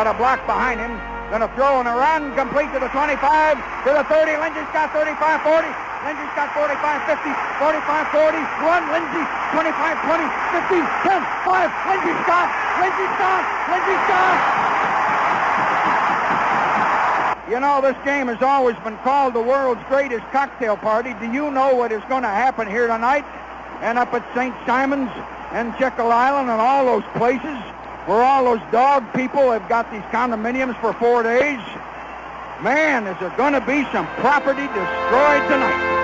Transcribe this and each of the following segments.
got a block behind him. Going to throw and a run, complete to the 25, to the 30. Lindsey's got 35, 40. Lindsey's got 45, 50, 45, 40. Run, Lindsey, 25, 20, 15, 10, 5. Lindsey stop. Lindsey stop. Lindsey stop. You know, this game has always been called the world's greatest cocktail party. Do you know what is going to happen here tonight? And up at St. Simon's and Jekyll Island and all those places where all those dog people have got these condominiums for 4 days. Man, is there going to be some property destroyed tonight.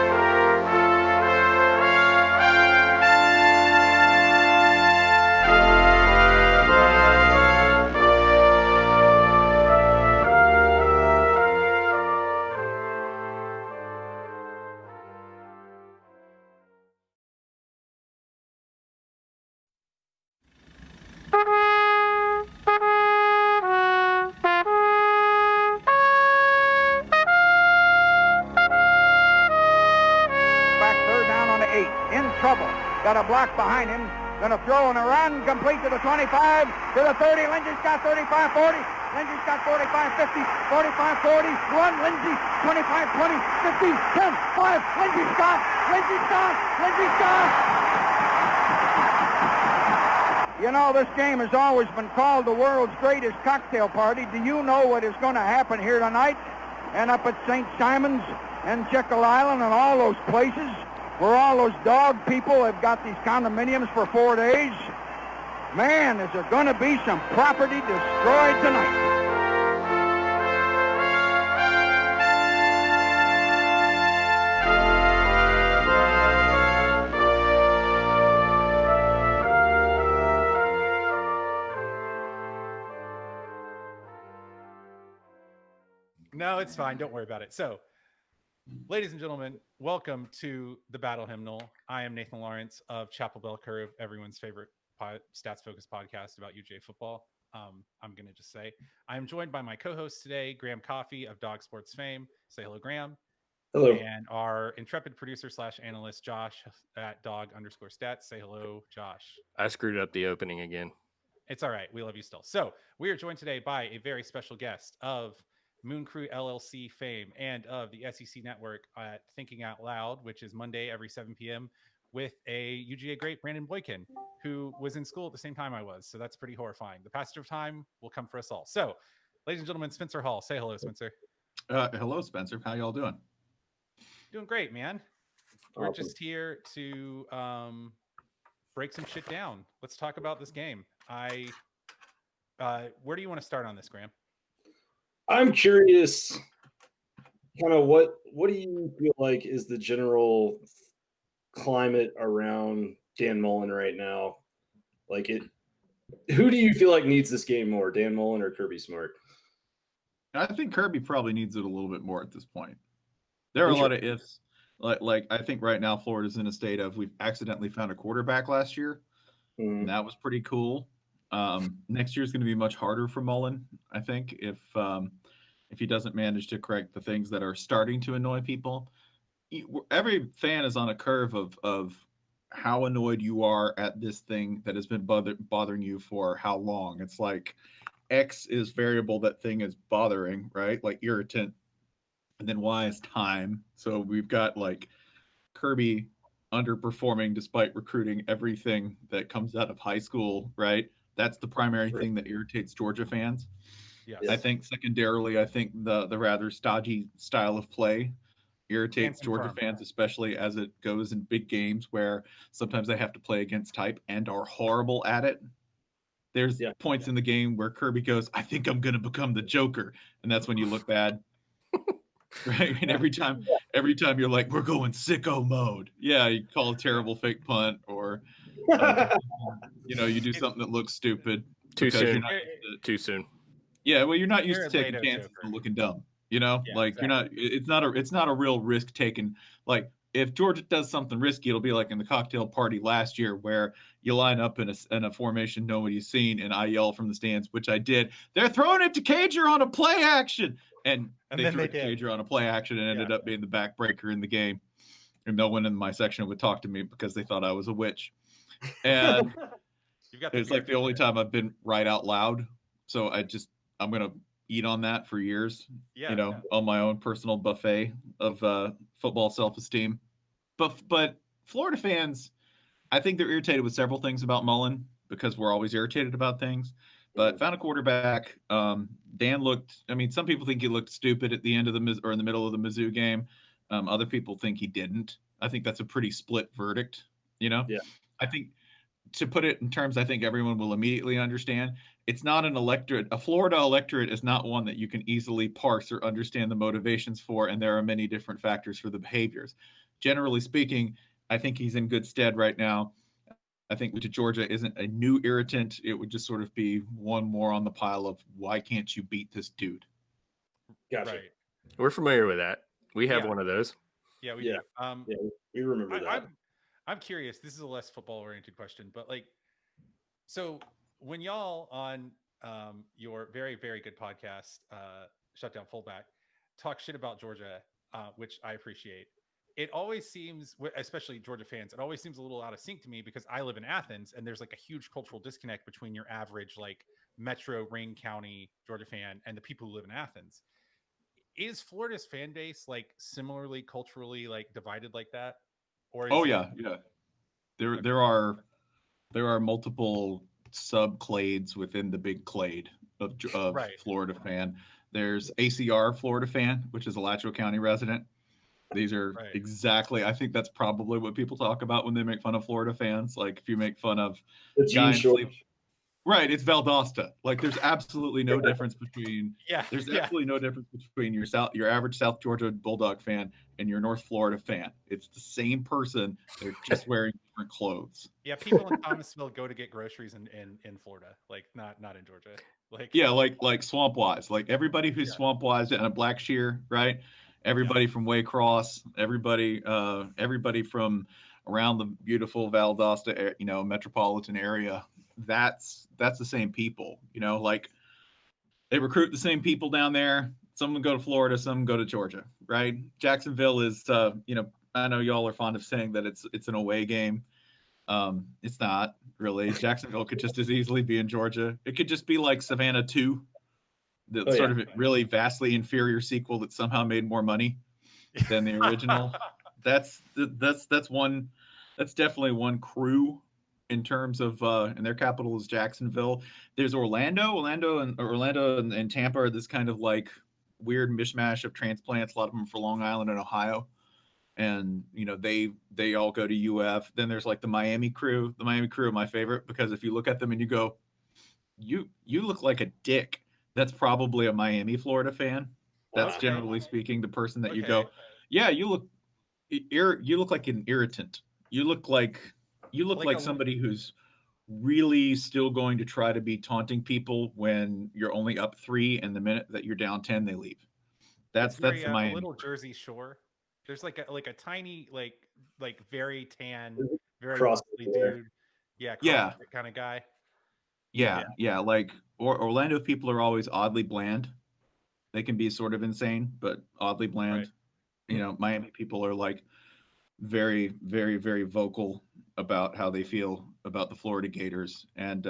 Got a block behind him. Going to throw and a run, complete to the 25, to the 30. Lindsey's got 35, 40. Lindsey's got 45, 50, 45, 40. Run, Lindsey, 25, 20, 15, 10, 5. Lindsey stop. Lindsey stop. Lindsey stop. You know, this game has always been called the world's greatest cocktail party. Do you know what is going to happen here tonight? And up at St. Simon's and Jekyll Island and all those places where all those dog people have got these condominiums for 4 days. Man, is there going to be some property destroyed tonight. No, it's fine. Don't worry about it. So, ladies and gentlemen, welcome to the Battle Hymnal. I am Nathan Lawrence of Chapel Bell Curve, everyone's favorite stats-focused podcast about UGA football. I'm going to just say I am joined by my co-host today, Graham Coffey of Dog Sports fame. Say hello, Graham. Hello. And our intrepid producer / analyst, Josh, at dog_stats. Say hello, Josh. I screwed up the opening again. It's all right. We love you still. So we are joined today by a very special guest of Moon Crew LLC fame and of the SEC Network at Thinking Out Loud, which is Monday every 7 p.m. with a UGA great, Brandon Boykin, who was in school at the same time I was. So that's pretty horrifying. The passage of time will come for us all. So, ladies and gentlemen, Spencer Hall. Say hello, Spencer. Hello, Spencer. How y'all doing? Doing great, man. We're just here to break some shit down. Let's talk about this game. Where do you want to start on this, Graham? I'm curious, kind of what do you feel like is the general climate around Dan Mullen right now? Like who do you feel like needs this game more, Dan Mullen or Kirby Smart? I think Kirby probably needs it a little bit more at this point. There are a lot of ifs. Like I think right now Florida's in a state of we've accidentally found a quarterback last year. And that was pretty cool. Next year is going to be much harder for Mullen, I think, if he doesn't manage to correct the things that are starting to annoy people. Every fan is on a curve of how annoyed you are at this thing that has been bothering you for how long. It's like X is variable that thing is bothering, right? Like irritant. And then Y is time. So we've got like Kirby underperforming despite recruiting everything that comes out of high school, right? That's the primary thing that irritates Georgia fans. Yes. I think secondarily, I think the rather stodgy style of play irritates Georgia fans, especially as it goes in big games where sometimes they have to play against type and are horrible at it. There's points in the game where Kirby goes, I think I'm going to become the Joker. And that's when you look bad. Right? And every time you're like, we're going sicko mode. Yeah, you call a terrible fake punt or, you do something that looks stupid. Too soon. Yeah, well, you're not used to taking chances and looking dumb. Exactly. It's not a real risk taken. Like if Georgia does something risky, it'll be like in the cocktail party last year where you line up in a formation nobody's seen and I yell from the stands, which I did. They're throwing it to Cager on a play action. And they threw it to Cager on a play action and ended up being the backbreaker in the game. And no one in my section would talk to me because they thought I was a witch. And it's like the only time I've been right out loud. So I just I'm gonna eat on that for years. Yeah. On my own personal buffet of football self-esteem. But Florida fans, I think they're irritated with several things about Mullen because we're always irritated about things. But found a quarterback. Dan looked. I mean, some people think he looked stupid at the end of or in the middle of the Mizzou game. Other people think he didn't. I think that's a pretty split verdict. Yeah. I think, to put it in terms I think everyone will immediately understand, it's not an electorate. A Florida electorate is not one that you can easily parse or understand the motivations for, and there are many different factors for the behaviors. Generally speaking, I think he's in good stead right now. I think to Georgia isn't a new irritant. It would just sort of be one more on the pile of why can't you beat this dude? Gotcha. Right. We're familiar with that. We have one of those. Yeah, we do. Yeah, we remember that. I'm curious. This is a less football-oriented question, but like, so when y'all on your very, very good podcast, Shutdown Fullback, talk shit about Georgia, which I appreciate. It always seems, especially Georgia fans, it always seems a little out of sync to me because I live in Athens and there's like a huge cultural disconnect between your average like metro Ring County Georgia fan and the people who live in Athens. Is Florida's fan base like similarly culturally like divided like that? Or is yeah. There are multiple subclades within the big clade of Florida fan. There's ACR Florida fan, which is a Alachua County resident. These are exactly, I think that's probably what people talk about when they make fun of Florida fans. Like if you make fun of the Gene Short. Right, it's Valdosta. Like there's absolutely no difference between absolutely no difference between your average South Georgia Bulldog fan and your North Florida fan. It's the same person. They're just wearing different clothes. Yeah, people in Thomasville go to get groceries in Florida, like not in Georgia. Like Swamp Wise. Like everybody who's Swamp Wise and a Black Shear, right? Everybody from Waycross, everybody from around the beautiful Valdosta, metropolitan area. That's the same people, like they recruit the same people down there. Some go to Florida, some go to Georgia, right? Jacksonville is, I know y'all are fond of saying that it's an away game. It's not really. Jacksonville could just as easily be in Georgia. It could just be like Savannah 2, the really vastly inferior sequel that somehow made more money than the original. That's definitely one crew in terms of and their capital is Jacksonville. There's Orlando and Tampa are this kind of like weird mishmash of transplants. A lot of them for Long Island and Ohio, and they all go to UF. Then there's like the Miami crew. The Miami crew are my favorite because if you look at them and you go, you look like a dick. That's probably a Miami, Florida fan. That's generally speaking the person that you go, yeah, you look like an irritant. You look like somebody who's really still going to try to be taunting people when you're only up 3 and the minute that you're down 10 they leave. That's the Miami. A little Jersey Shore. There's like a tiny like very tan, very muscly dude. Yeah, kind of guy. Yeah. Like Orlando people are always oddly bland. They can be sort of insane, but oddly bland. Right. Miami people are like very, very, very vocal about how they feel about the Florida Gators, and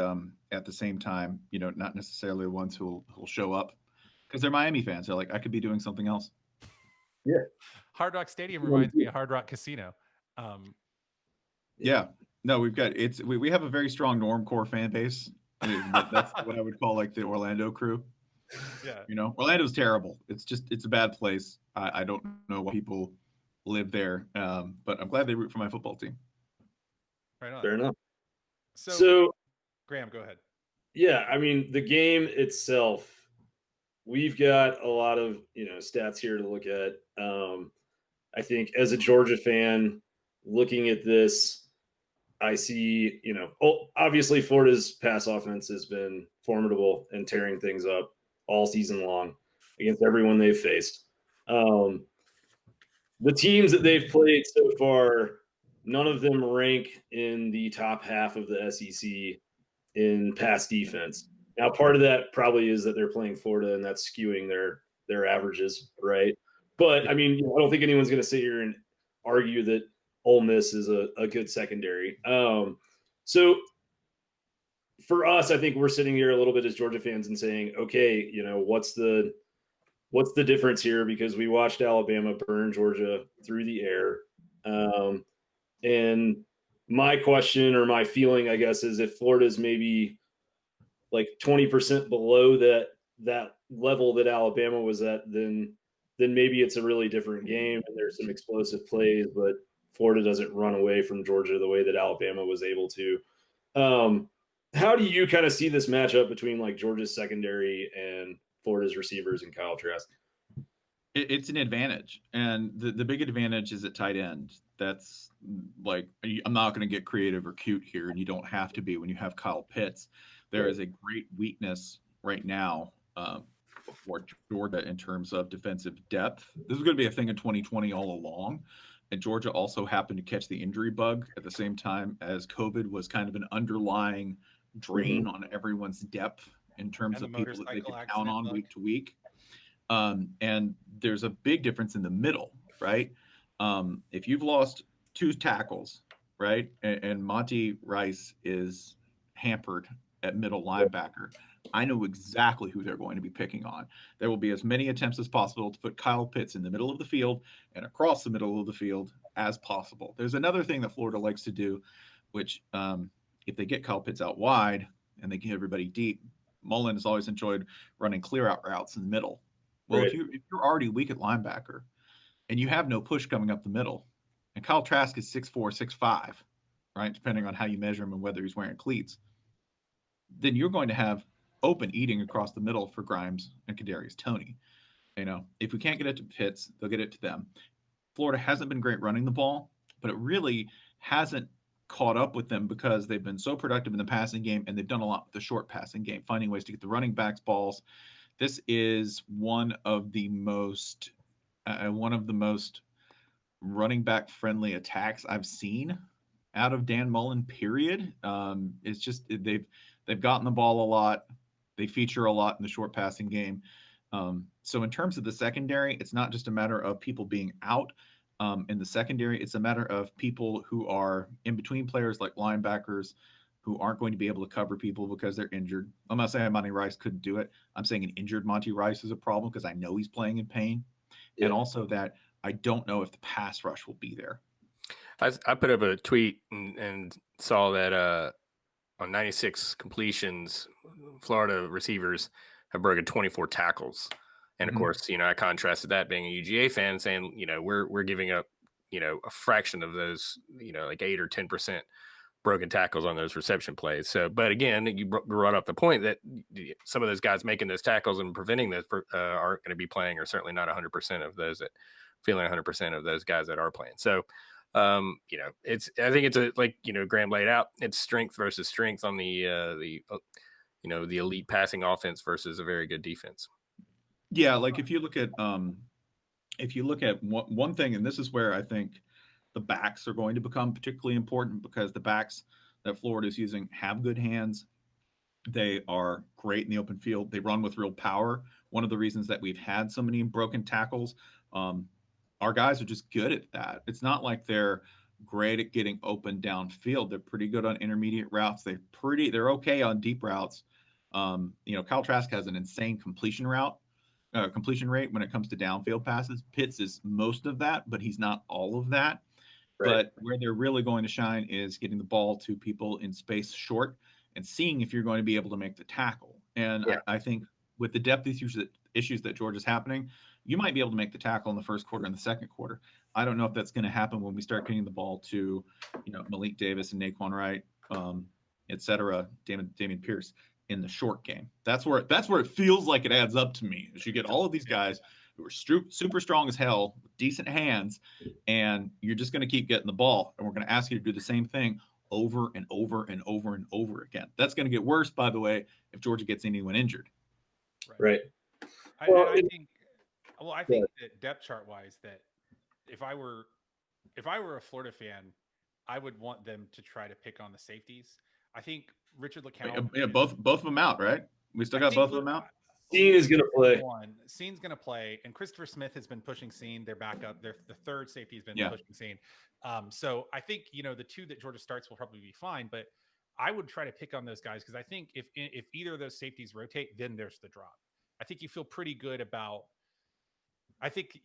at the same time, not necessarily the ones who'll show up because they're Miami fans. They're like, I could be doing something else. Yeah. Hard Rock Stadium reminds me of Hard Rock Casino. Yeah. No, we have a very strong normcore fan base. That's what I would call like the Orlando crew. Yeah. Orlando's terrible. It's a bad place. I don't know why people live there, but I'm glad they root for my football team. Right on. Fair enough. So Graham, go ahead. Yeah, I mean the game itself, we've got a lot of stats here to look at. I think as a Georgia fan, looking at this, I see obviously Florida's pass offense has been formidable and tearing things up all season long against everyone they've faced. The teams that they've played so far, none of them rank in the top half of the SEC in pass defense. Now, part of that probably is that they're playing Florida, and that's skewing their averages, right? But, I mean, I don't think anyone's going to sit here and argue that Ole Miss is a good secondary. So for us, I think we're sitting here a little bit as Georgia fans and saying, okay, what's the difference here? Because we watched Alabama burn Georgia through the air. And my question or my feeling, I guess, is if Florida's maybe like 20% below that level that Alabama was at, then maybe it's a really different game and there's some explosive plays, but Florida doesn't run away from Georgia the way that Alabama was able to. How do you kind of see this matchup between like Georgia's secondary and Florida's receivers and Kyle Trask? It's an advantage, and the big advantage is at tight end. That's like, I'm not going to get creative or cute here, and you don't have to be when you have Kyle Pitts. There is a great weakness right now for Georgia in terms of defensive depth. This is going to be a thing in 2020 all along. And Georgia also happened to catch the injury bug at the same time as COVID was kind of an underlying drain on everyone's depth in terms of people that they could count on week to week. And there's a big difference in the middle, right? If you've lost 2 tackles, right, and Monty Rice is hampered at middle linebacker, I know exactly who they're going to be picking on. There will be as many attempts as possible to put Kyle Pitts in the middle of the field and across the middle of the field as possible. There's another thing that Florida likes to do, which if they get Kyle Pitts out wide and they get everybody deep, Mullen has always enjoyed running clear out routes in the middle. Well, if you're already weak at linebacker and you have no push coming up the middle, and Kyle Trask is 6'4", 6'5", right, depending on how you measure him and whether he's wearing cleats, then you're going to have open eating across the middle for Grimes and Kadarius Toney. If we can't get it to Pitts, they'll get it to them. Florida hasn't been great running the ball, but it really hasn't caught up with them because they've been so productive in the passing game, and they've done a lot with the short passing game, finding ways to get the running backs balls. This is one of the most running back friendly attacks I've seen out of Dan Mullen, period. It's just they've gotten the ball a lot. They feature a lot in the short passing game. So in terms of the secondary, it's not just a matter of people being out in the secondary. It's a matter of people who are in between players like linebackers who aren't going to be able to cover people because they're injured. I'm not saying Monty Rice couldn't do it. I'm saying an injured Monty Rice is a problem because I know he's playing in pain. Yeah. And also that I don't know if the pass rush will be there. I put up a tweet and saw that on 96 completions, Florida receivers have broken 24 tackles. And of course, I contrasted that being a UGA fan saying, we're giving up, a fraction of those, like 8 or 10% broken tackles on those reception plays. So, but again, you brought up the point that some of those guys making those tackles and preventing those aren't going to be playing, or certainly not 100% of those that feeling 100% of those guys that are playing. So, I think it's Graham laid out, it's strength versus strength on the elite passing offense versus a very good defense. Yeah. Like if you look at one thing, and this is where I think the backs are going to become particularly important, because the backs that Florida is using have good hands. They are great in the open field. They run with real power. One of the reasons that we've had so many broken tackles, our guys are just good at that. It's not like they're great at getting open downfield. They're pretty good on intermediate routes. They're okay on deep routes. Kyle Trask has an insane completion rate when it comes to downfield passes. Pitts is most of that, but he's not all of that. Right. But where they're really going to shine is getting the ball to people in space short and seeing if you're going to be able to make the tackle. And yeah. I think with the depth issues that Georgia's happening, you might be able to make the tackle in the first quarter and the second quarter. I don't know if that's going to happen when we start getting the ball to, Malik Davis and Naquan Wright, et cetera, Damian Pierce in the short game. That's where it feels like it adds up to me. Is you get all of these guys who are super strong as hell, with decent hands, and you're just going to keep getting the ball, and we're going to ask you to do the same thing over and over and over and over again. That's going to get worse, by the way, if Georgia gets anyone injured. Right. I think that depth chart wise, that if I were a Florida fan, I would want them to try to pick on the safeties. I think Richard LeCounte. Yeah, both of them out, right? We still got both of them out. Scene is going to play. Scene's going to play, and Christopher Smith has been pushing Scene. Their backup, the third safety has been pushing Scene. So I think the two that Georgia starts will probably be fine. But I would try to pick on those guys because I think if either of those safeties rotate, then there's the drop. I think you feel pretty good about. I think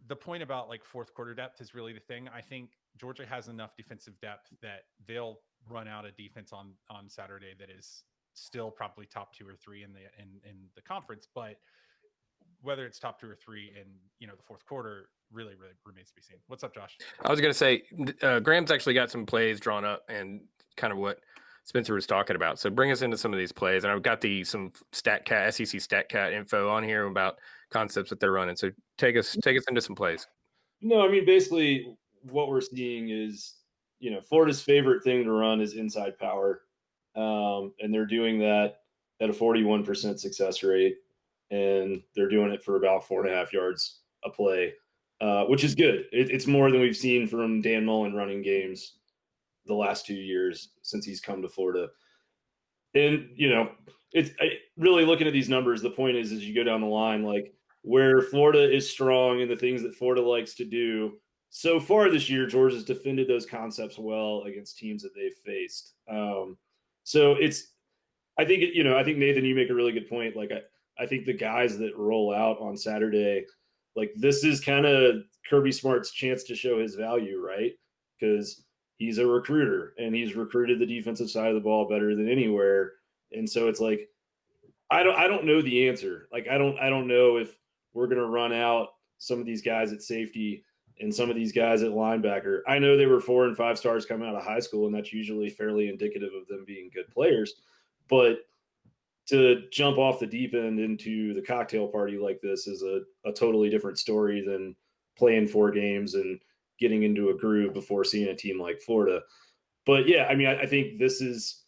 the point about like fourth quarter depth is really the thing. I think Georgia has enough defensive depth that they'll run out a defense on Saturday that is still probably top 2 or 3 in the conference, but whether it's top 2 or 3 in the fourth quarter really remains to be seen. What's up, Josh? I was going to say Graham's actually got some plays drawn up and kind of what Spencer was talking about. So bring us into some of these plays, and I've got some StatCat SEC StatCat info on here about concepts that they're running. So take us into some plays. No, I mean basically what we're seeing is Florida's favorite thing to run is inside power, and they're doing that at a 41% success rate, and they're doing it for about 4.5 yards a play, which is good. It's more than we've seen from Dan Mullen running games the last 2 years since he's come to Florida. And, it's really looking at these numbers. The point is, as you go down the line, like where Florida is strong and the things that Florida likes to do. So far this year, Georgia's defended those concepts well against teams that they've faced. So I think Nathan, you make a really good point. Like, I think the guys that roll out on Saturday, like this is kind of Kirby Smart's chance to show his value, right? Because he's a recruiter and he's recruited the defensive side of the ball better than anywhere. And so it's like, I don't know the answer. Like, I don't know if we're going to run out some of these guys at safety and some of these guys at linebacker. I know they were 4 and 5 stars coming out of high school, and that's usually fairly indicative of them being good players. But to jump off the deep end into the cocktail party like this is a totally different story than playing 4 games and getting into a groove before seeing a team like Florida. But yeah, I mean, I think this is,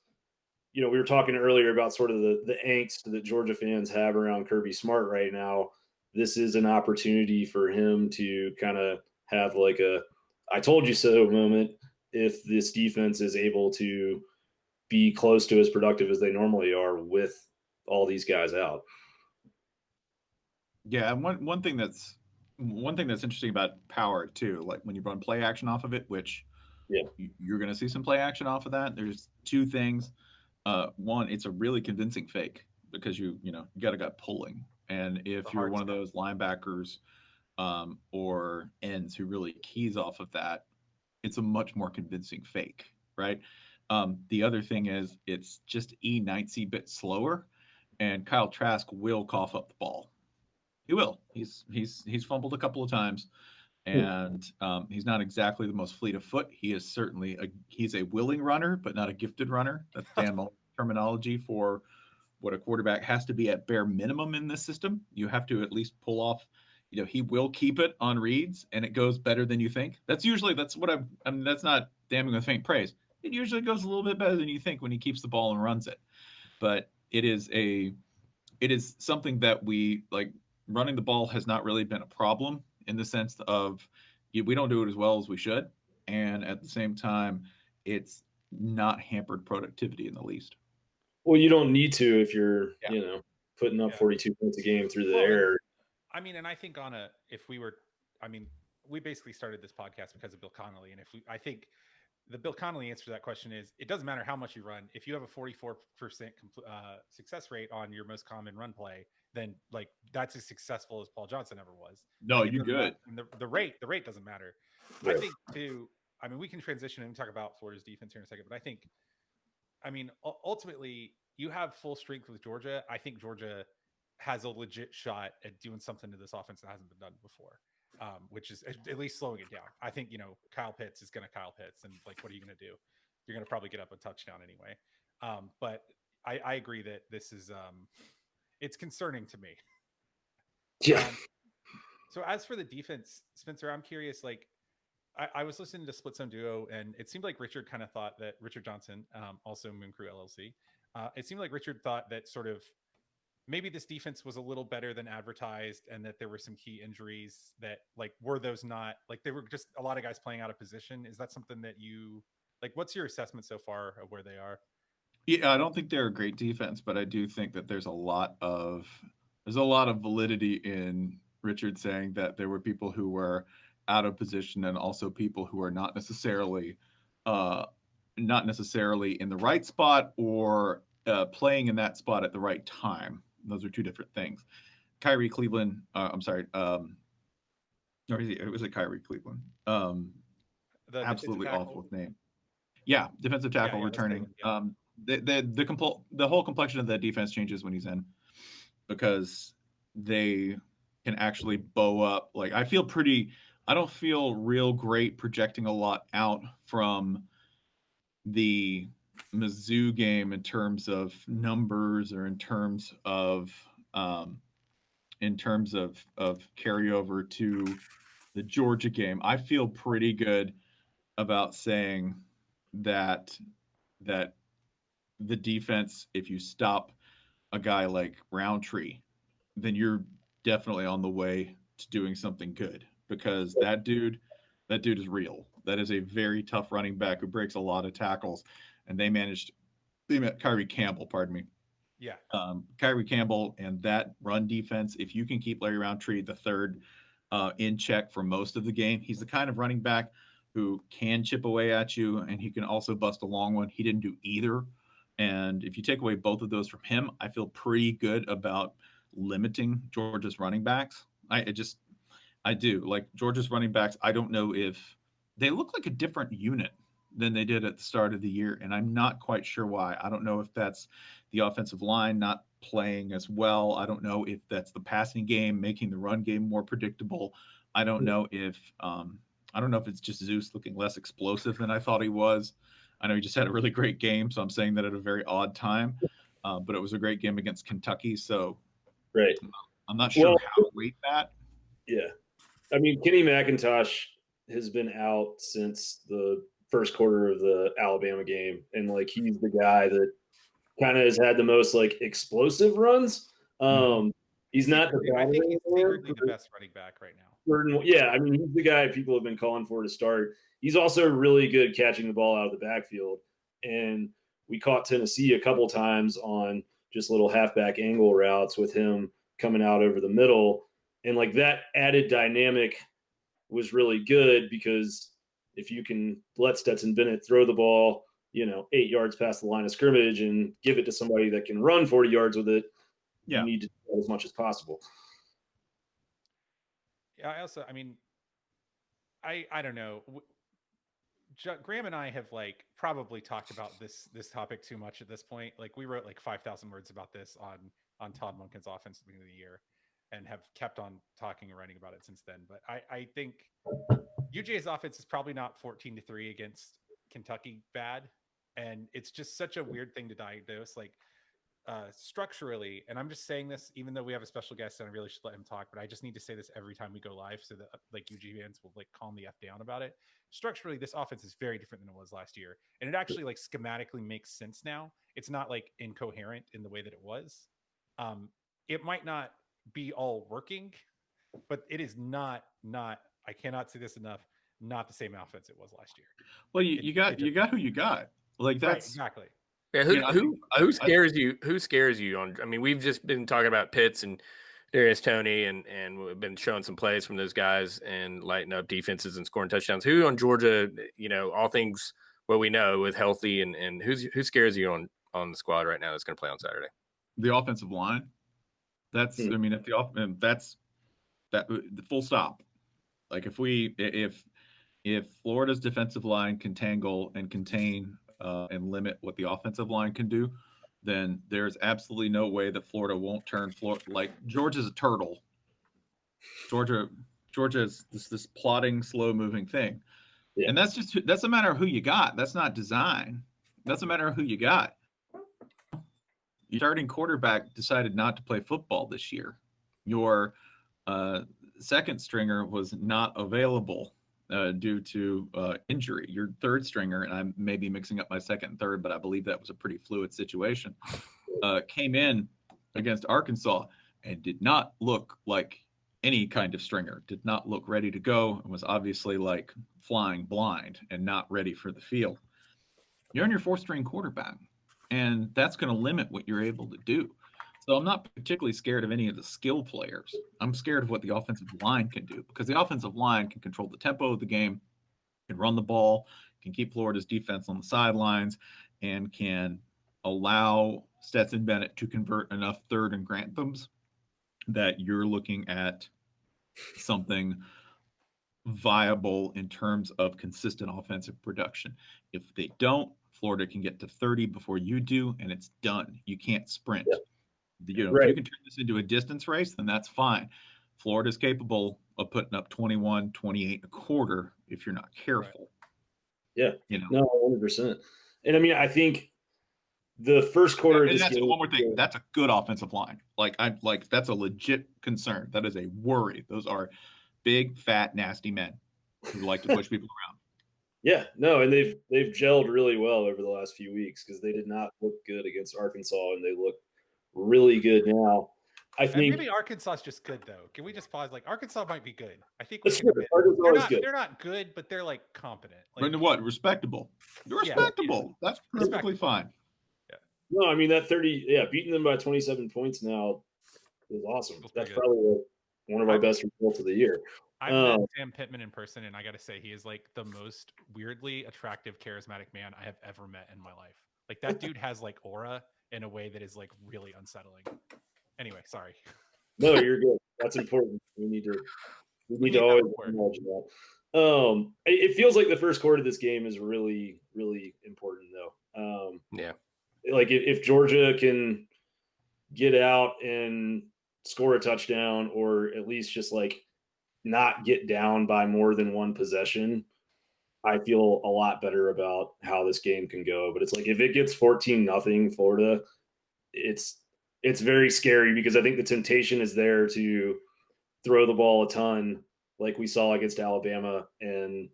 we were talking earlier about sort of the angst that Georgia fans have around Kirby Smart right now. This is an opportunity for him to kind of have like a I told you so moment if this defense is able to be close to as productive as they normally are with all these guys out. Yeah, and one thing that's interesting about power too, like when you run play action off of it, which you're going to see some play action off of that. There's 2 things. One, it's a really convincing fake because you got a guy pulling, and if you're one of those linebackers or ends who really keys off of that, it's a much more convincing fake, right? The other thing is it's just a bit slower, and Kyle Trask will cough up the ball. He will. He's fumbled a couple of times, and he's not exactly the most fleet of foot. He is certainly he's a willing runner, but not a gifted runner. That's Dan Mullen terminology for what a quarterback has to be at bare minimum in this system. You have to at least pull off. He will keep it on reads, and it goes better than you think. That's what I mean. That's not damning with faint praise. It usually goes a little bit better than you think when he keeps the ball and runs it. But it is something that we like. Running the ball has not really been a problem in the sense of we don't do it as well as we should. And at the same time, it's not hampered productivity in the least. Well, you don't need to if you're, putting up 42 points a game through the air. I mean, and I think we basically started this podcast because of Bill Connolly. And I think the Bill Connolly answer to that question is it doesn't matter how much you run. If you have a 44% success rate on your most common run play, then like that's as successful as Paul Johnson ever was. No, you're good. The rate doesn't matter. Right. I think we can transition and talk about Florida's defense here in a second, but ultimately you have full strength with Georgia. I think Georgia has a legit shot at doing something to this offense that hasn't been done before. Which is at least slowing it down. I think, Kyle Pitts is going to Kyle Pitts. And like, what are you going to do? You're going to probably get up a touchdown anyway. But I agree that this is, it's concerning to me. Yeah. So as for the defense, Spencer, I'm curious, like I was listening to Split Zone Duo and it seemed like Richard kind of thought that Richard Johnson, also Moon Crew LLC. It seemed like Richard thought that sort of, maybe this defense was a little better than advertised and that there were some key injuries that were those not like, they were just a lot of guys playing out of position. Is that something that you like, what's your assessment so far of where they are? Yeah, I don't think they're a great defense, but I do think that there's a lot of validity in Richard saying that there were people who were out of position and also people who are not necessarily not necessarily in the right spot or playing in that spot at the right time. Those are two different things. Kyrie Cleveland, I'm sorry, or was it Kyrie Cleveland? Absolutely awful with name. Yeah, defensive tackle returning. The whole complexion of the defense changes when he's in, because they can actually bow up. Like I don't feel real great projecting a lot out from the Mizzou game in terms of numbers or in terms of carryover to the Georgia game. I feel pretty good about saying that the defense, if you stop a guy like Roundtree, then you're definitely on the way to doing something good, because that dude is real. That is a very tough running back who breaks a lot of tackles, and they met Kyrie Campbell, pardon me. Yeah. Kyrie Campbell and that run defense, if you can keep Larry Roundtree the third in check for most of the game, he's the kind of running back who can chip away at you, and he can also bust a long one. He didn't do either. And if you take away both of those from him, I feel pretty good about limiting Georgia's running backs. I do. Like Georgia's running backs, I don't know if they look like a different unit than they did at the start of the year, and I'm not quite sure why. I don't know if that's the offensive line not playing as well. I don't know if that's the passing game making the run game more predictable. I don't know if it's just Zeus looking less explosive than I thought he was. I know he just had a really great game, so I'm saying that at a very odd time. But it was a great game against Kentucky, so right. I'm not sure how to rate that. Yeah. I mean, Kenny McIntosh has been out since the first quarter of the Alabama game, and like he's the guy that kind of has had the most like explosive runs. He's not the I think he's the best running back right now. Yeah, I mean, he's the guy people have been calling for to start. He's also really good catching the ball out of the backfield, and we caught Tennessee a couple times on just little halfback angle routes with him coming out over the middle, and like that added dynamic was really good, because if you can let Stetson Bennett throw the ball, 8 yards past the line of scrimmage and give it to somebody that can run 40 yards with it, you need to do that as much as possible. Yeah, I don't know. Graham and I have like probably talked about this topic too much at this point. Like we wrote like 5,000 words about this on Todd Monken's offense at the beginning of the year, and have kept on talking and writing about it since then. But I think UGA's offense is probably not 14-3 against Kentucky bad, and it's just such a weird thing to diagnose. Like structurally, and I'm just saying this even though we have a special guest and I really should let him talk, but I just need to say this every time we go live so that like UGA fans will like calm the F down about it. Structurally, this offense is very different than it was last year, and it actually like schematically makes sense now. It's not like incoherent in the way that it was. It might not be all working, but it is not I cannot say this enough, not the same offense it was last year. Well, you got who you got. Like that's right, exactly. Yeah, who scares you? Who scares you on? I mean, we've just been talking about Pitts and Darius Toney, and we've been showing some plays from those guys and lighting up defenses and scoring touchdowns. Who on Georgia? All things what we know with healthy, and who scares you on the squad right now that's going to play on Saturday? The offensive line. That's I mean, that's the full stop. Like if Florida's defensive line can tangle and contain and limit what the offensive line can do, then there's absolutely no way that Florida won't turn like Georgia's a turtle. Georgia is this plodding, slow moving thing. Yeah. And that's a matter of who you got. That's not design. That's a matter of who you got. Your starting quarterback decided not to play football this year. Your second stringer was not available due to injury. Your third stringer, and I may be mixing up my second and third, but I believe that was a pretty fluid situation, came in against Arkansas and did not look like any kind of stringer, did not look ready to go, and was obviously like flying blind and not ready for the field. You're on your fourth string quarterback, and that's going to limit what you're able to do. So I'm not particularly scared of any of the skill players. I'm scared of what the offensive line can do, because the offensive line can control the tempo of the game, can run the ball, can keep Florida's defense on the sidelines, and can allow Stetson Bennett to convert enough third and Granthams that you're looking at something viable in terms of consistent offensive production. If they don't, Florida can get to 30 before you do, and it's done. You can't sprint. Yeah. If you can turn this into a distance race, then that's fine. Florida's capable of putting up 21, 28 a quarter if you're not careful. Right. Yeah. No, 100%. And I mean, I think the first quarter of this game. One more thing. That's a good offensive line. That's a legit concern. That is a worry. Those are big, fat, nasty men who like to push people around. Yeah, no, and they've gelled really well over the last few weeks because they did not look good against Arkansas, and they look really good now. I think maybe Arkansas is just good though. Can we just pause? Like Arkansas might be good. I think they're not good, but they're like competent. Like, what? Respectable. They're respectable. Yeah. That's perfectly fine. Yeah. No, I mean that 30. Beating them by 27 points now is awesome. That's probably one of our best results of the year. I've met Sam Pittman in person, and I got to say, he is like the most weirdly attractive, charismatic man I have ever met in my life. Like that dude has like aura in a way that is like really unsettling. Anyway, sorry. No, you're good. That's important. We need to always acknowledge that. It feels like the first quarter of this game is really, really important, though. Like if Georgia can get out and score a touchdown, or at least just like not get down by more than one possession, I feel a lot better about how this game can go. But it's like if it gets 14-0 Florida, it's very scary because I think the temptation is there to throw the ball a ton like we saw against Alabama, and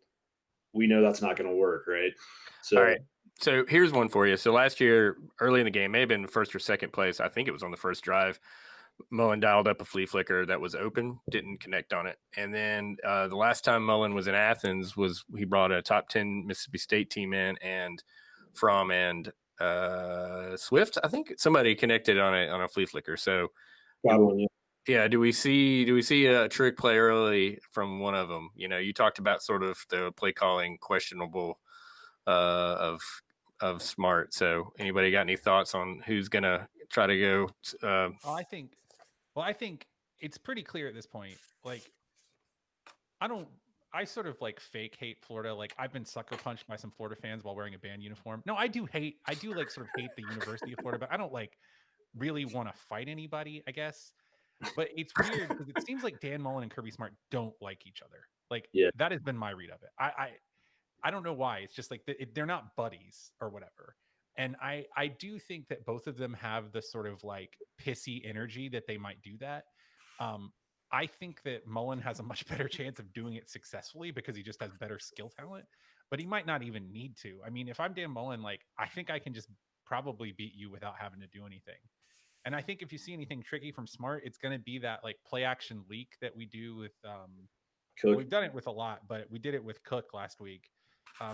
we know that's not going to work, right? So, all right. So here's one for you. So last year, early in the game, may have been first or second place. I think it was on the first drive. Mullen dialed up a flea flicker that was open, didn't connect on it. And then the last time Mullen was in Athens he brought a top 10 Mississippi State team in, and Swift, I think somebody connected on a flea flicker. So do we see a trick play early from one of them? You know, you talked about sort of the play calling questionable of Smart. So anybody got any thoughts on who's gonna try to go? I think it's pretty clear at this point. Like, I sort of like fake hate Florida. Like I've been sucker punched by some Florida fans while wearing a band uniform. No, I do like sort of hate the University of Florida, but I don't like really want to fight anybody, I guess. But it's weird because it seems like Dan Mullen and Kirby Smart don't like each other. Like that has been my read of it. I don't know why. It's just like they're not buddies or whatever. And I do think that both of them have the sort of like pissy energy that they might do that. I think that Mullen has a much better chance of doing it successfully because he just has better skill talent, but he might not even need to. I mean, if I'm Dan Mullen, like I think I can just probably beat you without having to do anything. And I think if you see anything tricky from Smart, it's going to be that like play action leak that we do with we've done it with a lot, but we did it with Cook last week.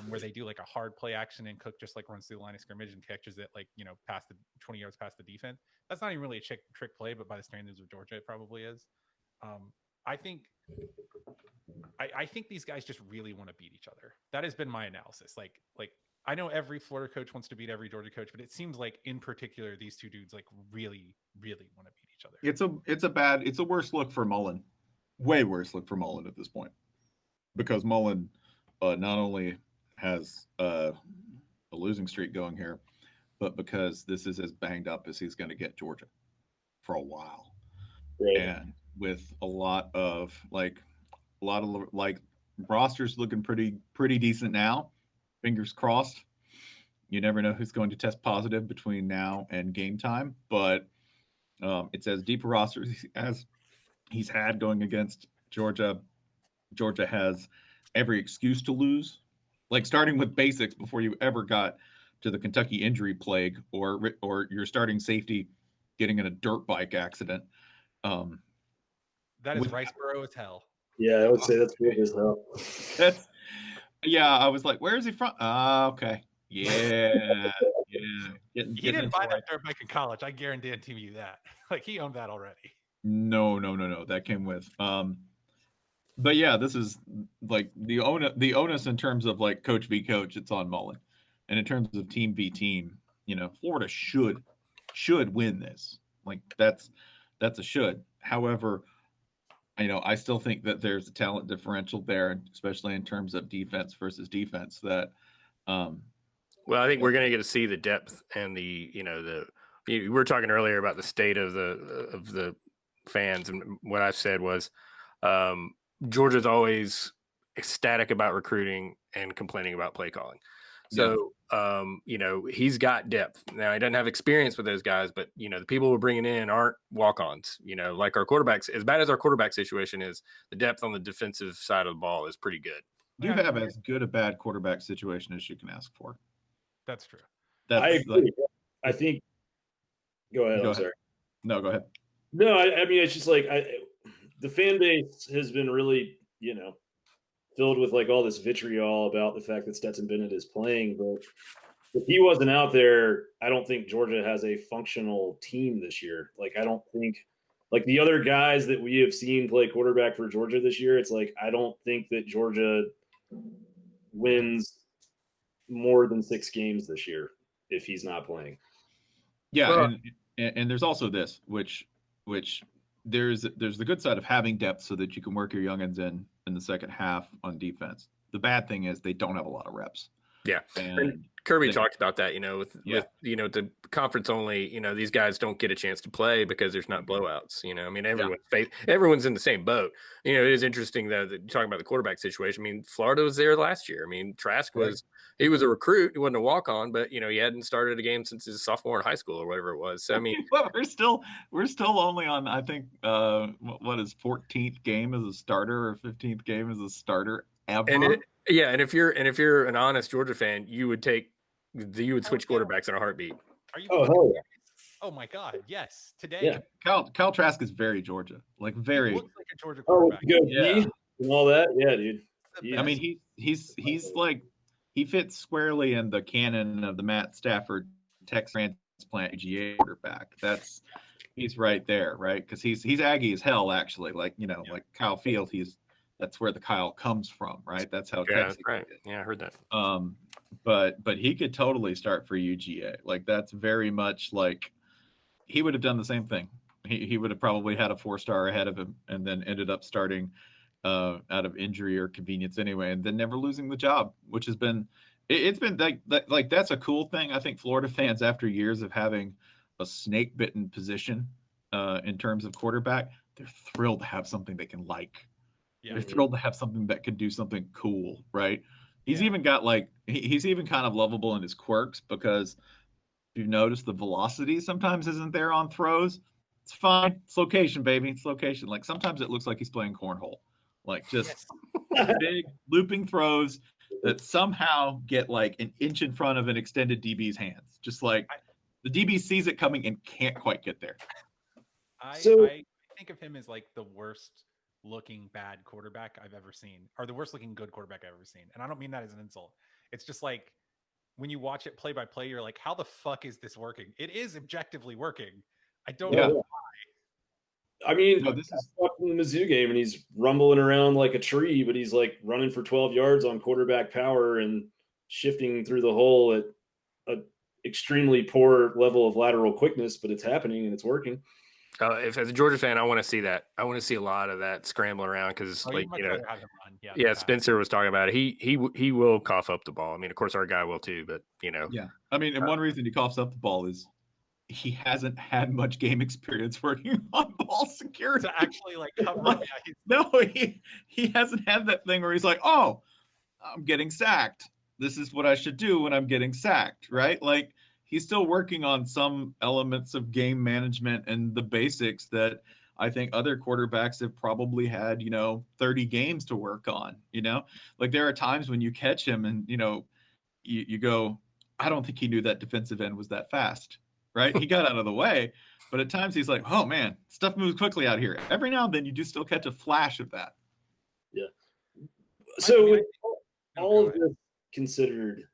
Where they do like a hard play action and Cook just like runs through the line of scrimmage and catches it like, you know, past the 20 yards past the defense. That's not even really a trick play, but by the standards of Georgia, it probably is. I think these guys just really want to beat each other. That has been my analysis. Like I know every Florida coach wants to beat every Georgia coach, but it seems like in particular these two dudes like really, really want to beat each other. It's a worse look for Mullen, way worse look for Mullen at this point, because Mullen not only has a losing streak going here, but because this is as banged up as he's going to get Georgia for a while. Right. And with a lot of rosters looking pretty decent now, fingers crossed. You never know who's going to test positive between now and game time, but it's as deep a roster as he's had going against Georgia. Georgia has every excuse to lose, like starting with basics before you ever got to the Kentucky injury plague or your starting safety getting in a dirt bike accident. That is Riceboro as hell. Yeah, I would say that's big as hell. I was like, where is he from? Okay. Yeah. He didn't buy that dirt bike in college. I guarantee you that. Like he owned that already. No. That came with. But yeah, this is like the onus in terms of like coach v coach, it's on Mullen, and in terms of team v team, Florida should win this. Like that's a should. However, I still think that there's a talent differential there, especially in terms of defense versus defense. That, well, I think we're going to get to see the depth and we were talking earlier about the state of the fans, and what I said was Georgia's always ecstatic about recruiting and complaining about play calling. So, he's got depth. Now, he doesn't have experience with those guys, but, the people we're bringing in aren't walk-ons. Like our quarterbacks, as bad as our quarterback situation is, the depth on the defensive side of the ball is pretty good. You have as good a bad quarterback situation as you can ask for. That's true. I agree. I think – go ahead. I'm sorry. No, go ahead. No, I mean, it's just like the fan base has been really, filled with like all this vitriol about the fact that Stetson Bennett is playing. But if he wasn't out there, I don't think Georgia has a functional team this year. Like, I don't think like the other guys that we have seen play quarterback for Georgia this year, it's like I don't think that Georgia wins more than 6 games this year if he's not playing. Yeah, and there's also this, which there's the good side of having depth so that you can work your youngins in the second half on defense. The bad thing is they don't have a lot of reps. Yeah, and Kirby talked about that. With the conference only. These guys don't get a chance to play because there's not blowouts. I mean, everyone's in the same boat. It is interesting though that you're talking about the quarterback situation. I mean, Florida was there last year. I mean, Trask was he was a recruit. He wasn't a walk on, but he hadn't started a game since his sophomore in high school or whatever it was. So I mean, we're still only on I think what is 14th game as a starter or 15th game as a starter ever. And if you're an honest Georgia fan, you would switch quarterbacks in a heartbeat. Are you? Oh my God! Yes, today. Yeah. Kyle Trask is very Georgia, like very. He looks like a Georgia quarterback. And all that, yeah, dude. I mean, he's like he fits squarely in the canon of the Matt Stafford Texas transplant UGA quarterback. He's right there, right? Because he's Aggie as hell, actually. Like like Kyle Field, that's where the Kyle comes from, right? That's how Texas. Right. Yeah, I heard that. But he could totally start for UGA. Like that's very much like he would have done the same thing. He would have probably had a 4-star ahead of him and then ended up starting out of injury or convenience anyway, and then never losing the job, which has been it's been like that's a cool thing. I think Florida fans, after years of having a snake bitten position in terms of quarterback, they're thrilled to have something they can like. Yeah, they're thrilled to have something that can do something cool, right? He's even got he's even kind of lovable in his quirks, because if you've noticed, the velocity sometimes isn't there on throws. It's fine. It's location, baby. It's location. Like sometimes it looks like he's playing cornhole, like just big looping throws that somehow get like an inch in front of an extended DB's hands. Just like the DB sees it coming and can't quite get there. I think of him as like the worst looking bad quarterback I've ever seen, or the worst looking good quarterback I've ever seen. And I don't mean that as an insult. It's just like when you watch it play by play, you're like, how the fuck is this working? It is objectively working. I don't know why. I mean, this is watching the Mizzou game and he's rumbling around like a tree, but he's like running for 12 yards on quarterback power and shifting through the hole at an extremely poor level of lateral quickness, but it's happening and it's working. If as a Georgia fan, I want to see that. I want to see a lot of that scrambling around because, Spencer was talking about it. He will cough up the ball. I mean, of course, our guy will too, but Yeah, I mean, and one reason he coughs up the ball is he hasn't had much game experience working on ball security. To actually like cover. He hasn't had that thing where he's like, oh, I'm getting sacked. This is what I should do when I'm getting sacked, right? Like. He's still working on some elements of game management and the basics that I think other quarterbacks have probably had, 30 games to work on, like there are times when you catch him and, you go, I don't think he knew that defensive end was that fast, right? He got out of the way, but at times he's like, oh man, stuff moves quickly out here. Every now and then you do still catch a flash of that. Yeah. So all of this considered,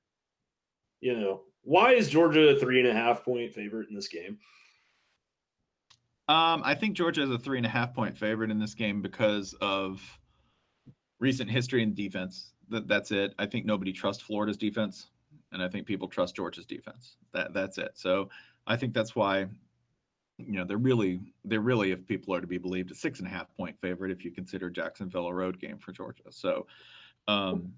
why is Georgia a 3.5-point favorite in this game? I think Georgia is a 3.5-point favorite in this game because of recent history in defense. That's it. I think nobody trusts Florida's defense, and I think people trust Georgia's defense. That's it. So I think that's why, they're really, if people are to be believed, a 6.5-point favorite if you consider Jacksonville a road game for Georgia. So, and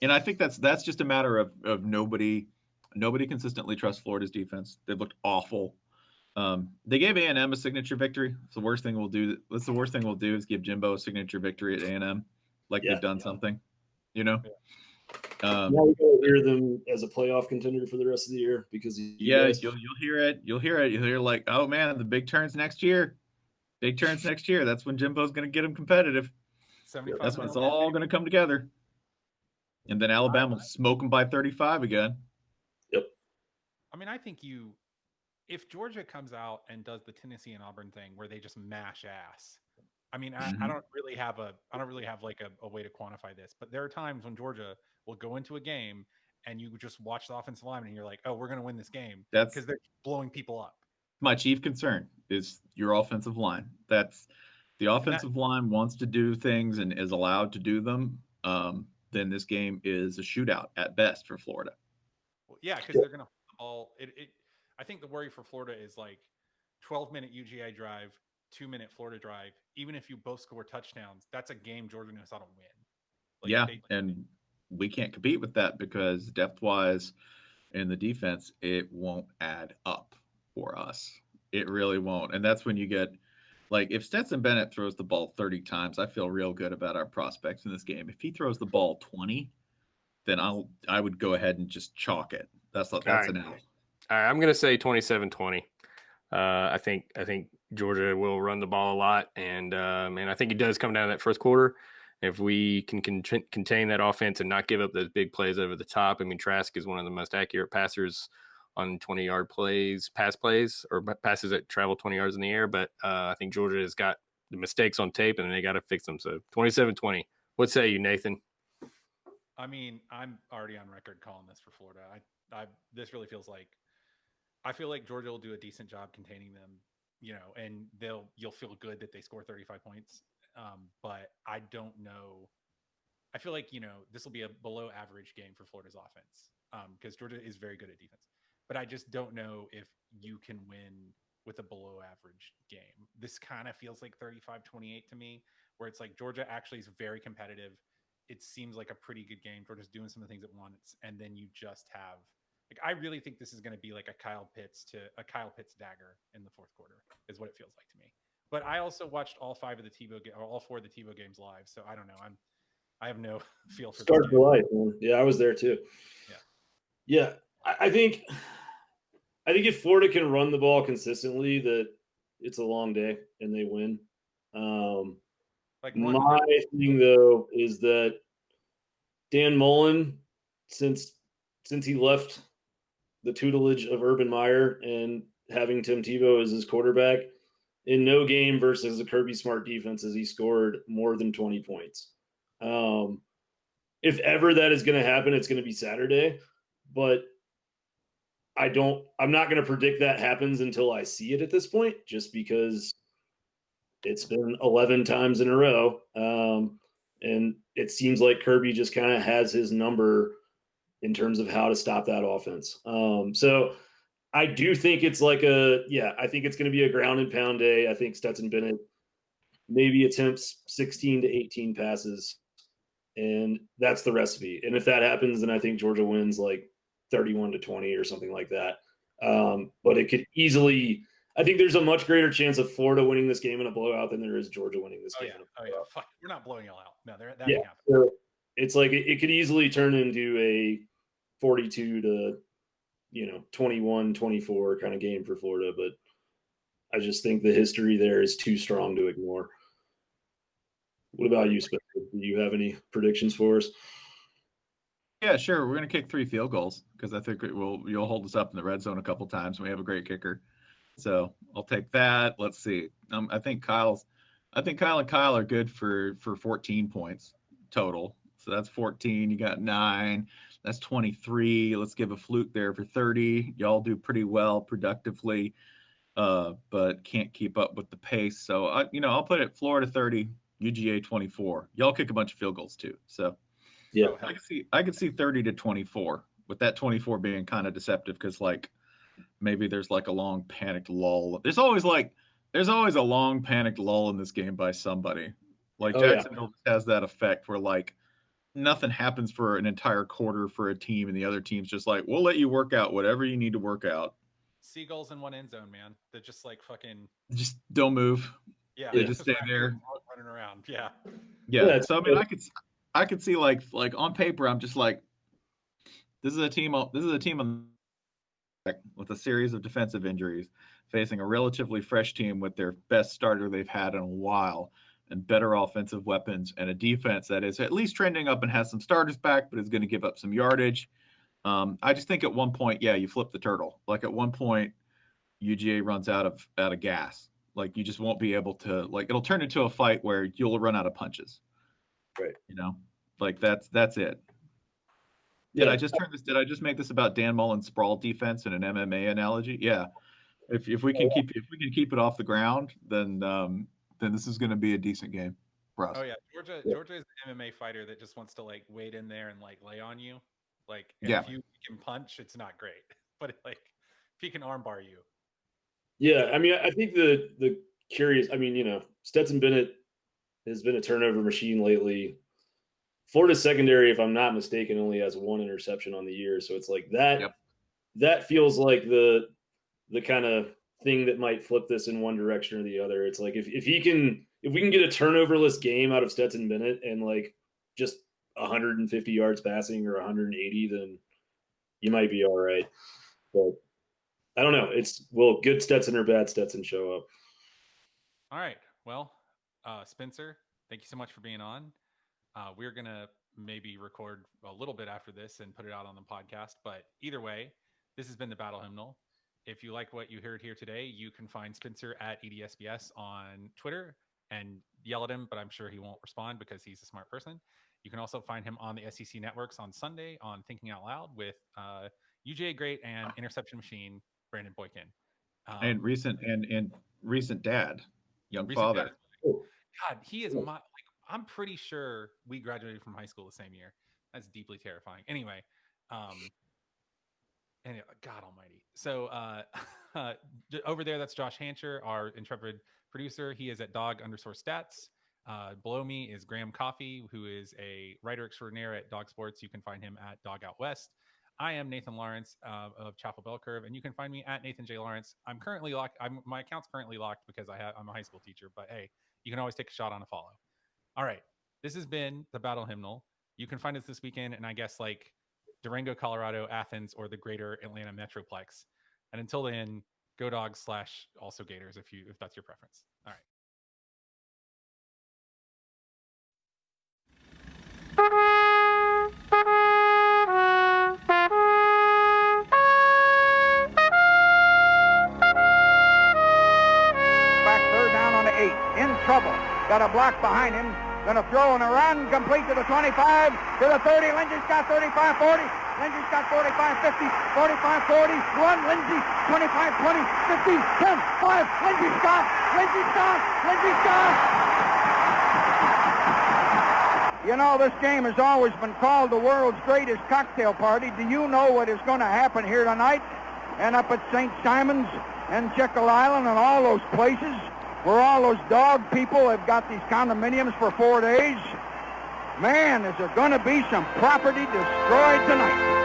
I think that's just a matter of nobody consistently trusts Florida's defense. They've looked awful. They gave A&M a signature victory. It's the worst thing we'll do. That's the worst thing we'll do is give Jimbo a signature victory at A&M, like they've done something, now we gotta hear them as a playoff contender for the rest of the year because you'll hear it. You'll hear like, oh man, the big turns next year. That's when Jimbo's going to get them competitive. That's when it's all going to come together. And then Alabama will smoke them by 35 again. Yep. I mean, I think if Georgia comes out and does the Tennessee and Auburn thing where they just mash ass, I mean, I don't really have like a way to quantify this, but there are times when Georgia will go into a game and you just watch the offensive line and you're like, oh, we're going to win this game because they're blowing people up. My chief concern is your offensive line. That's the offensive line wants to do things and is allowed to do them. Then this game is a shootout at best for Florida. Well, yeah, because they're going to all I think the worry for Florida is like 12-minute UGA drive, 2-minute Florida drive. Even if you both score touchdowns, that's a game Georgia knows how to win. And we can't compete with that because depth-wise in the defense, it won't add up for us. It really won't. And that's when you get, like, if Stetson Bennett throws the ball 30 times, I feel real good about our prospects in this game. If he throws the ball 20, then I would go ahead and just chalk it. That's an L. All right, I'm going to say 27-20. I think Georgia will run the ball a lot, and I think it does come down to that first quarter. If we can contain that offense and not give up those big plays over the top, I mean, Trask is one of the most accurate passers on 20-yard pass plays, or passes that travel 20 yards in the air. But I think Georgia has got the mistakes on tape, and they got to fix them. So 27-20. What say you, Nathan? I mean, I'm already on record calling this for Florida. This really feels like, I feel like Georgia will do a decent job containing them, and you'll feel good that they score 35 points. But I don't know. I feel like, this will be a below average game for Florida's offense because Georgia is very good at defense. But I just don't know if you can win with a below average game. This kind of feels like 35-28 to me, where it's like Georgia actually is very competitive. It seems like a pretty good game. Georgia's doing some of the things it wants. And then you just have, I really think this is going to be like a Kyle Pitts dagger in the fourth quarter is what it feels like to me. But I also watched all 4 of the Tebow games live. So I don't know. I have no feel for start for life, man. Yeah, I was there too. Yeah. I think if Florida can run the ball consistently, that it's a long day and they win. My thing though is that Dan Mullen, since he left the tutelage of Urban Meyer and having Tim Tebow as his quarterback, in no game versus a Kirby Smart defense has he scored more than 20 points. If ever that is going to happen, it's going to be Saturday. But I'm not going to predict that happens until I see it at this point, just because it's been 11 times in a row. And it seems like Kirby just kind of has his number in terms of how to stop that offense. So I do think it's I think it's going to be a ground and pound day. I think Stetson Bennett maybe attempts 16 to 18 passes, and that's the recipe. And if that happens, then I think Georgia wins like 31-20 or something like that. But it could easily, I think there's a much greater chance of Florida winning this game in a blowout than there is Georgia winning this game. Fuck. We're not blowing y'all out. No, that ain't happening. So it's like it could easily turn into a 42 to 21-24 kind of game for Florida, but I just think the history there is too strong to ignore. What about you, Spencer? Do you have any predictions for us? Yeah, sure. We're going to kick 3 field goals because I think you'll hold us up in the red zone a couple times. We have a great kicker. So I'll take that. Let's see. I think Kyle and Kyle are good for 14 points total. So that's 14. You got 9. That's 23. Let's give a fluke there for 30. Y'all do pretty well productively, but can't keep up with the pace. So I'll put it Florida 30, UGA 24. Y'all kick a bunch of field goals too. So Yeah. Oh, hell. I could see 30-24, with that 24 being kind of deceptive because like maybe there's like a long panicked lull. There's always a long panicked lull in this game by somebody. Like Oh, yeah. Jacksonville has that effect where like nothing happens for an entire quarter for a team, and the other team's just like, we'll let you work out whatever you need to work out. Seagulls in one end zone, man. They're just like fucking. Just don't move. Yeah, They Yeah. just stay there. running around. Yeah. Yeah. Yeah, So I mean, I could see like on paper, I'm just like, this is a team on with a series of defensive injuries, facing a relatively fresh team with their best starter they've had in a while, and better offensive weapons, and a defense that is at least trending up and has some starters back, but is going to give up some yardage. I just think at one point, yeah, you flip the turtle. Like at one point, UGA runs out of gas. Like you just won't be able to. Like it'll turn into a fight where you'll run out of punches. Right. You know, like that's it. Yeah. Did I just make this about Dan Mullen's sprawl defense and an MMA analogy? Yeah. If we can keep it off the ground, then this is going to be a decent game for us. Oh yeah, Georgia is an MMA fighter that just wants to like wade in there and like lay on you. Like, and Yeah. if you can punch, it's not great. But like, if he can armbar you. Yeah, I mean, I think the curious. I mean, Stetson Bennett has been a turnover machine lately. Florida's secondary, if I'm not mistaken, only has one interception on the year, so it's like that. Yep. That feels like the kind of thing that might flip this in one direction or the other. It's like if we can get a turnoverless game out of Stetson Bennett and like just 150 yards passing or 180, then you might be all right. But I don't know. Will good Stetson or bad Stetson show up? All right. Well, Spencer, thank you so much for being on. We're going to maybe record a little bit after this and put it out on the podcast. But either way, this has been the Battle Hymnal. If you like what you heard here today, you can find Spencer at EDSBS on Twitter and yell at him, but I'm sure he won't respond because he's a smart person. You can also find him on the SEC networks on Sunday on Thinking Out Loud with UGA great and interception machine Brandon Boykin. And recent dad, young father. Dad. God, he is my. I'm pretty sure we graduated from high school the same year. That's deeply terrifying. Anyway, God almighty. So over there, that's Josh Hancher, our intrepid producer. He is at dog_stats. Below me is Graham Coffey, who is a writer extraordinaire at Dog Sports. You can find him at Dog Out West. I am Nathan Lawrence of Chapel Bell Curve, and you can find me at Nathan J. Lawrence. I'm currently locked. My account's currently locked because I'm a high school teacher, but hey, you can always take a shot on a follow. All right. This has been the Battle Hymnal. You can find us this weekend, and I guess like Durango, Colorado, Athens, or the greater Atlanta Metroplex. And until then, go Dogs / also Gators if that's your preference. All right. Back third down on the 8. In trouble. Got a block behind him. Going to throw and a run complete to the 25, to the 30. Lindsey's got 35, 40. Lindsey's got 45, 50, 45, 40. Run, Lindsey. 25, 20, 15, 10, 5. Lindsey stop. Lindsey stop. Lindsey stop. You know, this game has always been called the world's greatest cocktail party. Do you know what is going to happen here tonight and up at St. Simon's and Jekyll Island and all those places where all those dog people have got these condominiums for 4 days? Man, is there going to be some property destroyed tonight.